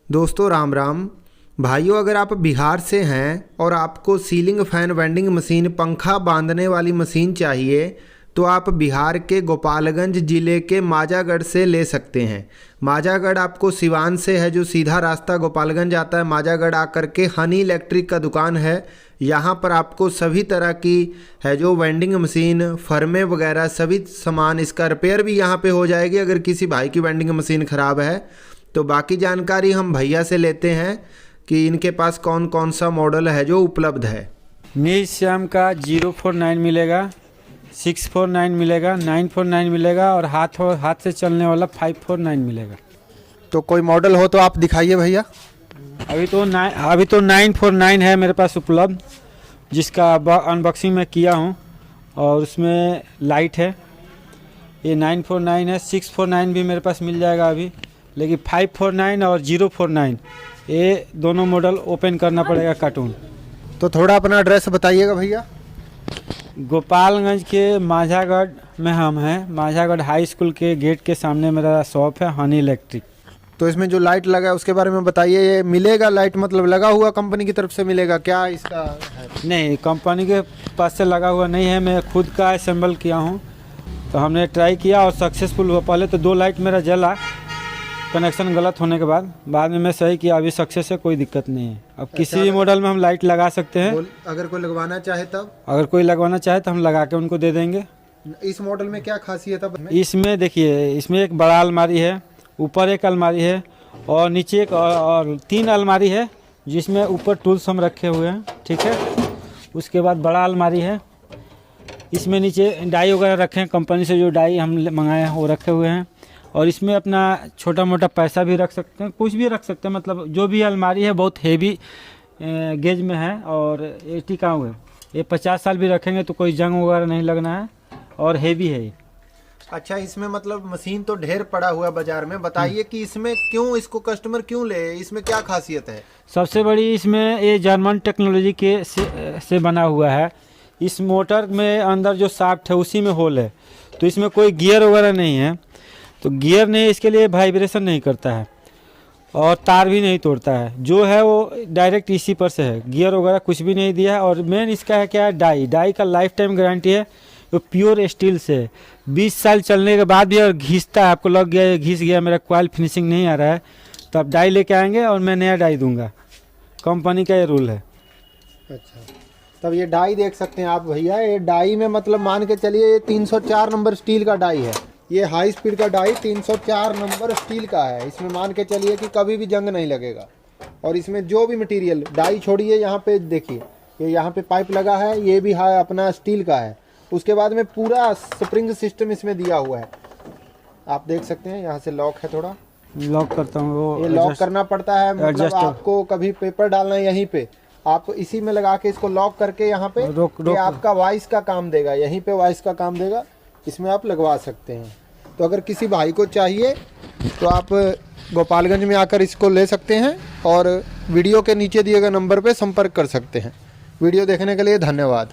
दोस्तों राम राम भाइयों, अगर आप बिहार से हैं और आपको सीलिंग फैन वेंडिंग मशीन पंखा बांधने वाली मशीन चाहिए तो आप बिहार के गोपालगंज ज़िले के माजागढ़ से ले सकते हैं। माजागढ़ आपको सिवान से है, जो सीधा रास्ता गोपालगंज आता है। माजागढ़ आकर के हनी इलेक्ट्रिक का दुकान है। यहाँ पर आपको सभी तरह की है जो वेंडिंग मशीन, फर्मे वगैरह सभी सामान, इसका रिपेयर भी यहाँ पे हो जाएगी अगर किसी भाई की वेंडिंग मशीन ख़राब है। तो बाकी जानकारी हम भैया से लेते हैं कि इनके पास कौन कौन सा मॉडल है जो उपलब्ध है। नील श्याम का 049 मिलेगा, 649 मिलेगा, 949 मिलेगा और हाथ से चलने वाला 549 मिलेगा। तो कोई मॉडल हो तो आप दिखाइए भैया। अभी तो 949 है मेरे पास उपलब्ध, जिसका अनबॉक्सिंग मैं किया हूँ और उसमें लाइट है। ये 949 है। 649 भी मेरे पास मिल जाएगा अभी, लेकिन 549 और 049 ये दोनों मॉडल ओपन करना पड़ेगा कार्टून। तो थोड़ा अपना एड्रेस बताइएगा भैया। गोपालगंज के माझागढ़ में हम हैं। माझागढ़ हाई स्कूल के गेट के सामने मेरा शॉप है, हनी इलेक्ट्रिक। तो इसमें जो लाइट लगा है उसके बारे में बताइए। ये मिलेगा लाइट, मतलब लगा हुआ कंपनी की तरफ से मिलेगा क्या इसका है? नहीं, कंपनी के पास से लगा हुआ नहीं है, मैं खुद का असेंबल किया हूँ। तो हमने ट्राई किया और सक्सेसफुल हुआ। पहले तो 2 लाइट मेरा जला कनेक्शन गलत होने के बाद में मैं सही किया। अभी सक्सेस है, कोई दिक्कत नहीं है। अब किसी भी मॉडल में हम लाइट लगा सकते हैं। अगर कोई लगवाना चाहे तब? अगर कोई लगवाना चाहे तो हम लगा के उनको दे देंगे। इस मॉडल में क्या खासियत है? इसमें देखिए, इसमें एक बड़ा अलमारी है, ऊपर एक अलमारी है और नीचे एक और 3 अलमारी है, जिसमें ऊपर टूल्स हम रखे हुए हैं। ठीक है, उसके बाद बड़ा अलमारी है, इसमें नीचे डाई वगैरह रखे हैं। कंपनी से जो डाई हम मंगाए हैं वो रखे हुए हैं। और इसमें अपना छोटा मोटा पैसा भी रख सकते हैं, कुछ भी रख सकते हैं। मतलब जो भी अलमारी है बहुत हेवी गेज में है और ये टिकाऊ है। ये 50 साल भी रखेंगे तो कोई जंग वगैरह नहीं लगना है और हेवी है ये। अच्छा, इसमें मतलब मशीन तो ढेर पड़ा हुआ है बाजार में, बताइए कि इसमें क्यों इसको कस्टमर क्यों ले, इसमें क्या खासियत है? सबसे बड़ी इसमें ये जर्मन टेक्नोलॉजी के से बना हुआ है। इस मोटर में अंदर जो शाफ्ट है उसी में होल है, तो इसमें कोई गियर वगैरह नहीं है। तो गियर नहीं, इसके लिए वाइब्रेशन नहीं करता है और तार भी नहीं तोड़ता है। जो है वो डायरेक्ट इसी पर से है, गियर वगैरह कुछ भी नहीं दिया है। और मेन इसका है क्या है, डाई का लाइफ टाइम गारंटी है। वो प्योर स्टील से 20 साल चलने के बाद भी अगर घिसता है, आपको लग गया घिस गया, मेरा क्वाइल फिनिशिंग नहीं आ रहा है, तो आप डाई लेके आएंगे और मैं नया डाई दूंगा। कंपनी का ये रूल है। अच्छा, तब ये डाई देख सकते हैं आप भैया। ये डाई में मतलब मान के चलिए ये 304 नंबर स्टील का डाई है। ये हाई स्पीड का डाई 304 नंबर स्टील का है। इसमें मान के चलिए कि कभी भी जंग नहीं लगेगा। और इसमें जो भी मटेरियल डाई छोड़िए, यहाँ पे देखिए ये यहाँ पे पाइप लगा है, ये भी है अपना स्टील का है। उसके बाद में पूरा स्प्रिंग सिस्टम इसमें दिया हुआ है, आप देख सकते हैं। यहाँ से लॉक है, थोड़ा लॉक करता हूँ, वो ये लॉक करना पड़ता है। मतलब आपको कभी पेपर डालना है यहीं पे, आप इसी में लगा के इसको लॉक करके यहाँ पे ये आपका वॉइस का काम देगा, यहीं पे वॉइस का काम देगा। इसमें आप लगवा सकते हैं। तो अगर किसी भाई को चाहिए तो आप गोपालगंज में आकर इसको ले सकते हैं और वीडियो के नीचे दिए गए नंबर पे संपर्क कर सकते हैं। वीडियो देखने के लिए धन्यवाद।